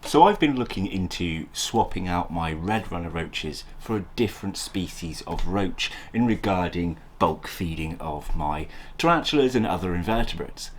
So I've been looking into swapping out my red runner roaches for a different species of roach in regarding bulk feeding of my tarantulas and other invertebrates.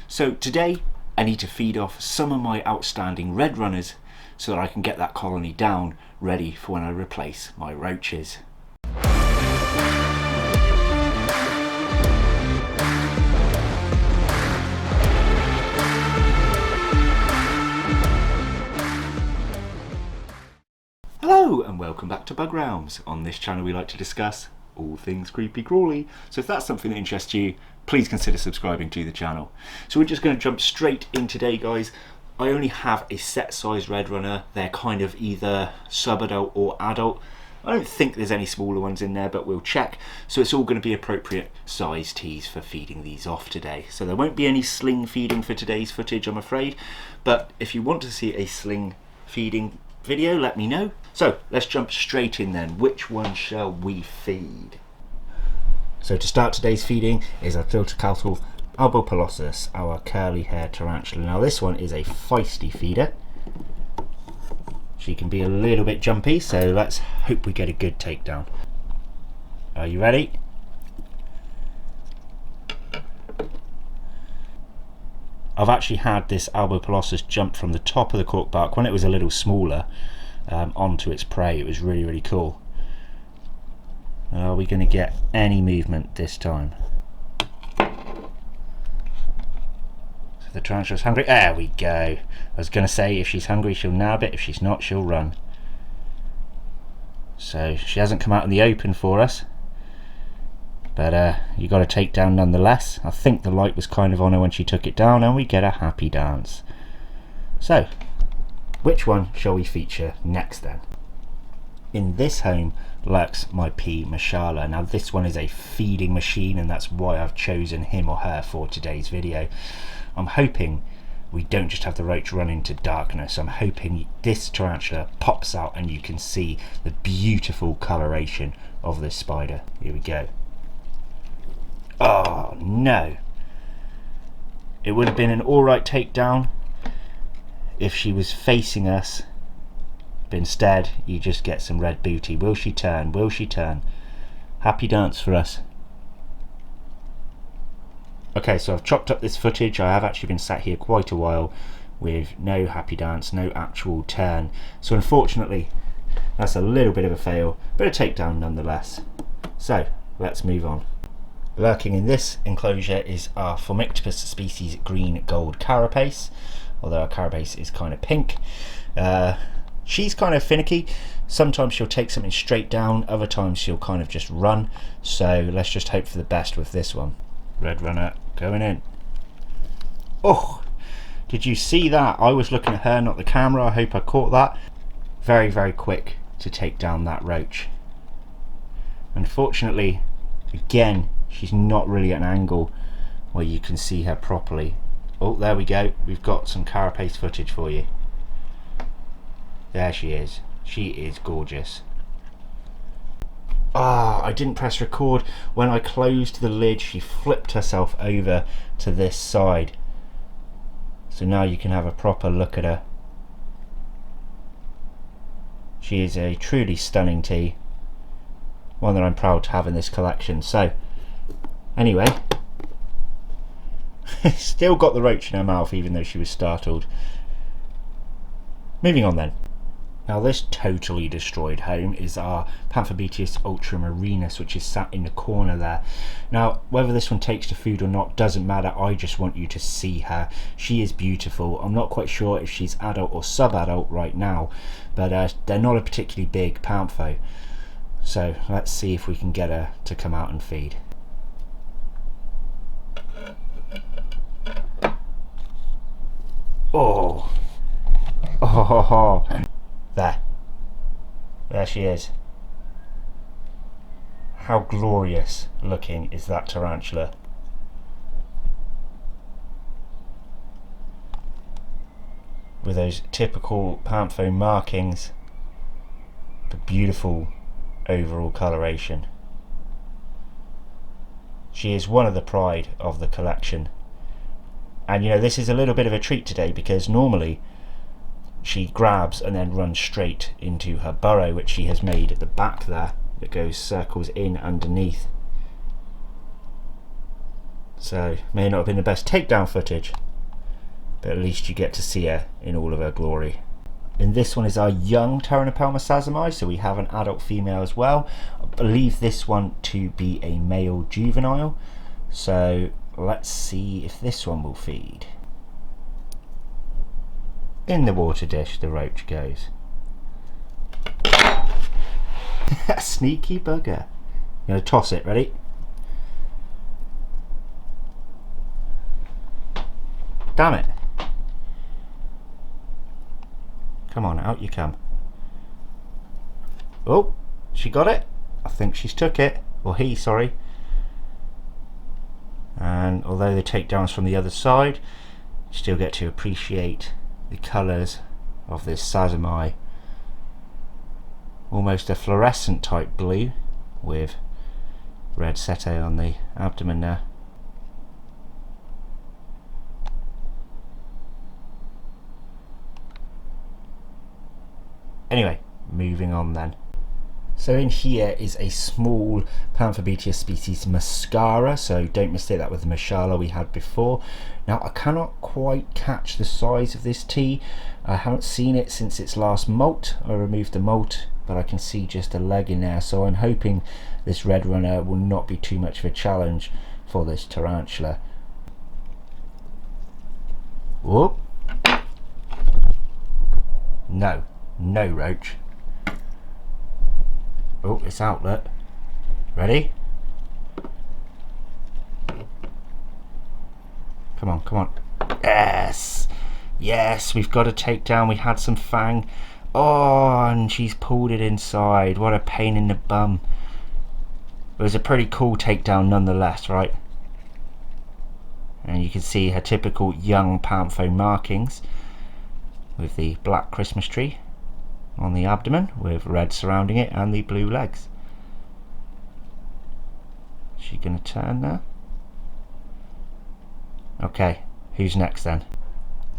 So today I need to feed off some of my outstanding red runners so that I can get that colony down ready for when I replace my roaches. Hello and welcome back to Bug Realms. On this channel we like to discuss all things creepy crawly, so if that's something that interests you, please consider subscribing to the channel. So we're just going to jump straight in today, guys. I only have a set size red runner. They're kind of either sub-adult or adult. I don't think there's any smaller ones in there, but we'll check. So it's all going to be appropriate size teas for feeding these off today. So there won't be any sling feeding for today's footage, I'm afraid, but if you want to see a sling feeding video, let me know. So let's jump straight in then. Which one shall we feed? So to start today's feeding is our filter Albo pelosis, our curly haired tarantula. Now this one is a feisty feeder. She can be a little bit jumpy, so let's hope we get a good takedown. Are you ready? I've actually had this Albo pelosis jump from the top of the cork bark when it was a little smaller onto its prey. It was really cool. Are we going to get any movement this time? So the tarantula's hungry. There we go. I was going to say if she's hungry she'll nab it, if she's not she'll run. So she hasn't come out in the open for us, but you got to take down nonetheless. I think the light was kind of on her when she took it down, and we get a happy dance. So which one shall we feature next then? In this home lurks my P. Mashallah. Now this one is a feeding machine, and that's why I've chosen him or her for today's video. I'm hoping we don't just have the roach run into darkness. I'm hoping this tarantula pops out and you can see the beautiful coloration of this spider. Here we go. Oh no! It would have been an alright takedown if she was facing us, but instead you just get some red booty. Will she turn? Will she turn? Happy dance for us. Okay, so I've chopped up this footage. I have actually been sat here quite a while with no happy dance, no actual turn. So unfortunately, that's a little bit of a fail, but a takedown nonetheless. So let's move on. Lurking in this enclosure is our Phasmid species green gold carapace, although our carapace is kind of pink. She's kind of finicky. Sometimes she'll take something straight down, other times she'll kind of just run. So let's just hope for the best with this one. Red runner going in. Oh, did you see that? I was looking at her, not the camera. I hope I caught that. Very quick to take down that roach. Unfortunately, again, she's not really at an angle where you can see her properly. Oh, there we go. We've got some carapace footage for you. There she is. She is gorgeous. Ah, I didn't press record. When I closed the lid, she flipped herself over to this side. So now you can have a proper look at her. She is a truly stunning tea. One that I'm proud to have in this collection. So, anyway. Still got the roach in her mouth even though she was startled. Moving on then. Now this totally destroyed home is our pamphletis ultramarinis, which is sat in the corner there. Now whether this one takes to food or not doesn't matter. I just want you to see her. She is beautiful. I'm not quite sure if she's adult or sub-adult right now, but they're not a particularly big pampho. So let's see if we can get her to come out and feed. Oh, there she is. How glorious looking is that tarantula? With those typical pamphlet markings, but beautiful overall coloration. She is one of the pride of the collection. And you know, this is a little bit of a treat today because normally she grabs and then runs straight into her burrow, which she has made at the back there, that goes circles in underneath. So may not have been the best takedown footage, but at least you get to see her in all of her glory. And this one is our young Tarantula sasimai, so we have an adult female as well. I believe this one to be a male juvenile, so let's see if this one will feed. In the water dish the roach goes. Sneaky bugger. I'm going to toss it, ready? Damn it. Come on, out you come. Oh, she got it. I think she's took it. Or he, sorry. And although the takedown's from the other side, you still get to appreciate the colours of this sasimai. Almost a fluorescent type blue with red setae on the abdomen there. Anyway, moving on then. So in here is a small pamphletis species mascara, so don't mistake that with the mashala we had before. Now I cannot quite catch the size of this tea. I haven't seen it since its last molt. I removed the molt, but I can see just a leg in there, so I'm hoping this red runner will not be too much of a challenge for this tarantula. Whoop. No roach. Oh, it's outlet. Ready? Come on. Yes, we've got a takedown. We had some fang. Oh, and she's pulled it inside. What a pain in the bum. It was a pretty cool takedown nonetheless, right? And you can see her typical young pantho markings with the black Christmas tree on the abdomen with red surrounding it and the blue legs. Is she going to turn now? Okay, who's next then?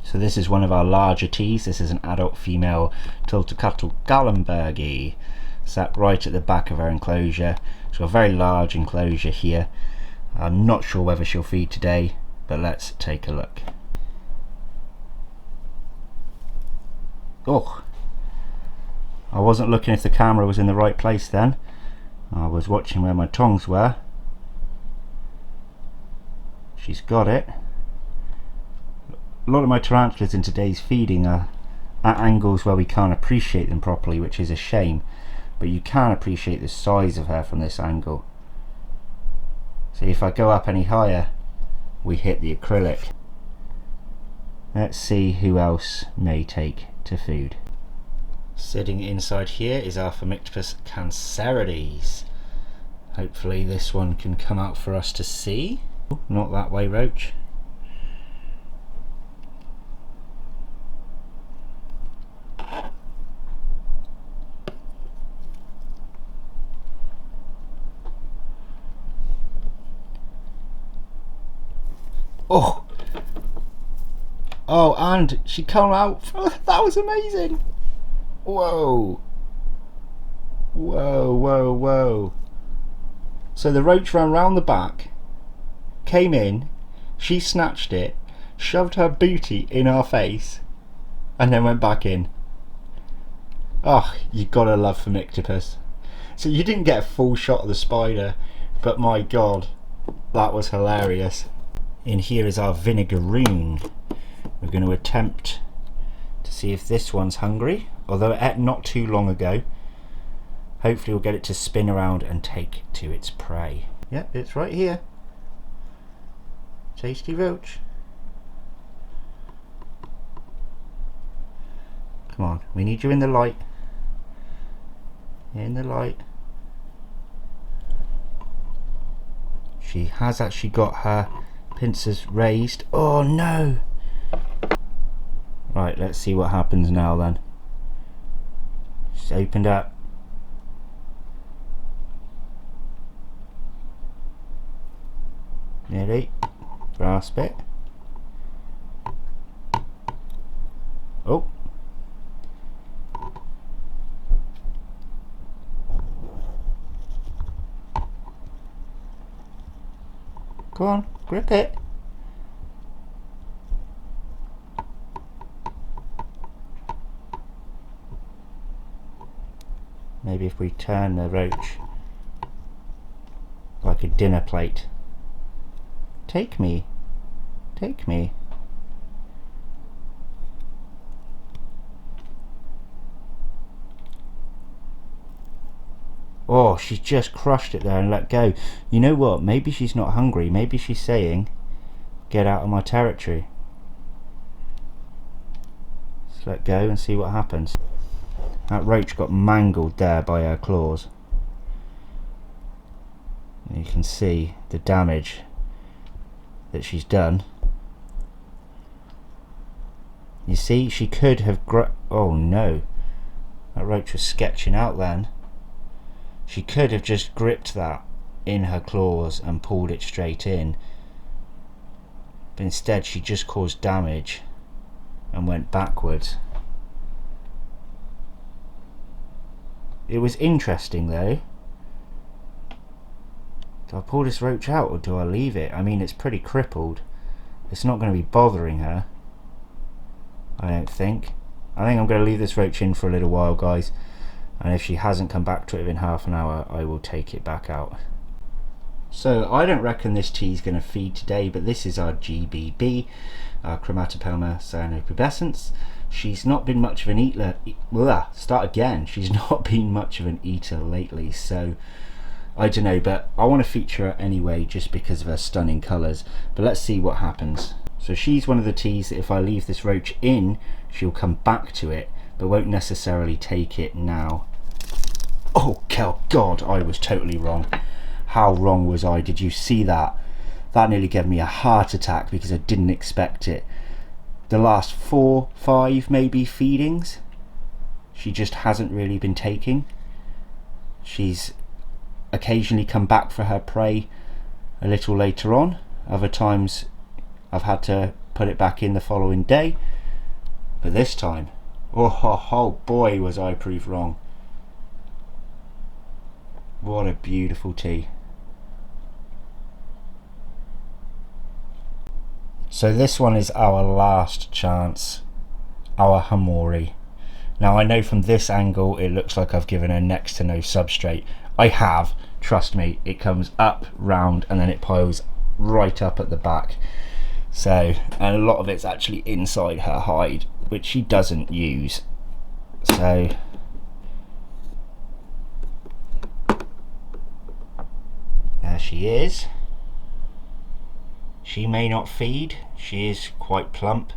So this is one of our larger teas. This is an adult female Tultacuttle Gallenbergi, sat right at the back of her enclosure. She's got a very large enclosure here. I'm not sure whether she'll feed today, but let's take a look. Oh, I wasn't looking if the camera was in the right place then. I was watching where my tongs were. She's got it. A lot of my tarantulas in today's feeding are at angles where we can't appreciate them properly, which is a shame, but you can appreciate the size of her from this angle. So if I go up any higher, we hit the acrylic. Let's see who else may take to food. Sitting inside here is our Phasmid Files. Hopefully this one can come out for us to see. Not that way, roach. Oh, and she come out. That was amazing. Whoa. So the roach ran round the back, came in, she snatched it, shoved her booty in our face, and then went back in. Oh, you gotta love Phasmid. So you didn't get a full shot of the spider, but my god, that was hilarious. In here is our Vinegaroon. We're going to attempt to see if this one's hungry, although it ate not too long ago. Hopefully we'll get it to spin around and take to its prey. Yep, it's right here. Tasty roach. Come on, we need you in the light. In the light. She has actually got her pincers raised. Oh no! Right, let's see what happens now then. She's opened up. Nearly. Grasp it. Oh, Go on, grip it. Maybe if we turn the roach like a dinner plate. Take me. Take me. Oh, she's just crushed it there and let go. You know what? Maybe she's not hungry. Maybe she's saying, get out of my territory. Let's let go and see what happens. That roach got mangled there by her claws. And you can see the damage that she's done. You see, she could have oh no, that roach was sketching out then. She could have just gripped that in her claws and pulled it straight in, but instead she just caused damage and went backwards. It was interesting though. Do I pull this roach out or do I leave it? I mean, it's pretty crippled. It's not going to be bothering her, I don't think. I think I'm going to leave this roach in for a little while, guys, and if she hasn't come back to it within half an hour, I will take it back out. So I don't reckon this tea is going to feed today, but this is our GBB, our Chromatopelma cyanopubescens. She's not been much of an eater. She's not been much of an eater lately, so I don't know, but I want to feature her anyway just because of her stunning colours. But let's see what happens. So she's one of the teas that if I leave this roach in, she'll come back to it, but won't necessarily take it now. Oh God, I was totally wrong. How wrong was I? Did you see that? That nearly gave me a heart attack because I didn't expect it. The last 4, 5 maybe feedings, she just hasn't really been taking. She's occasionally come back for her prey a little later on. Other times I've had to put it back in the following day, but this time, oh boy, was I proved wrong. What a beautiful tea. So this one is our last chance, our hamori. Now I know from this angle it looks like I've given her next to no substrate. I have, trust me. It comes up, round, and then it piles right up at the back. So, and a lot of it's actually inside her hide, which she doesn't use. So there she is. She may not feed, she is quite plump,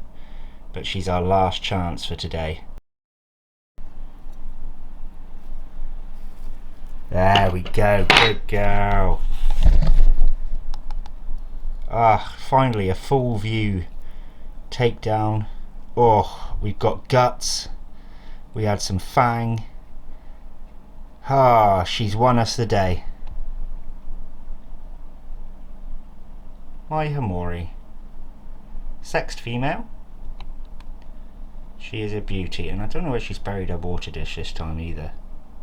but she's our last chance for today. There we go, good girl. Ah, finally a full view takedown. Oh, we've got guts, we had some fang. Ah, she's won us the day. My hamori. Sexed female. She is a beauty, and I don't know where she's buried her water dish this time either.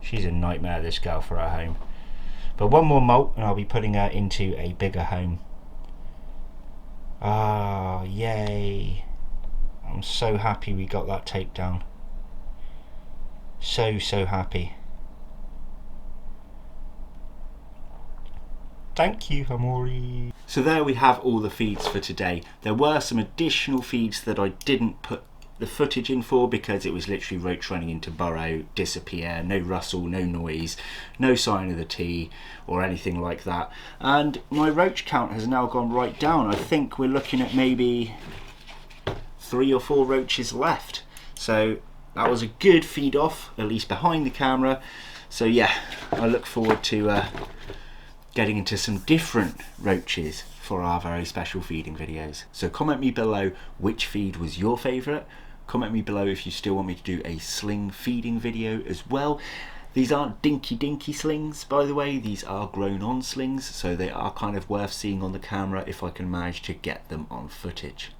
She's a nightmare, this girl, for her home. But one more molt and I'll be putting her into a bigger home. Ah, yay. I'm so happy we got that takedown. So happy. Thank you, hamori. So there we have all the feeds for today. There were some additional feeds that I didn't put the footage in for because it was literally roach running into burrow, disappear, no rustle, no noise, no sign of the tea or anything like that. And my roach count has now gone right down. I think we're looking at maybe 3 or 4 roaches left. So that was a good feed off, at least behind the camera. So yeah, I look forward to getting into some different roaches for our very special feeding videos. So comment me below which feed was your favourite. Comment me below if you still want me to do a sling feeding video as well. These aren't dinky slings, by the way. These are grown on slings, so they are kind of worth seeing on the camera if I can manage to get them on footage.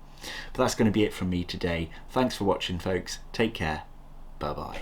But that's going to be it from me today. Thanks for watching, folks. Take care. Bye bye.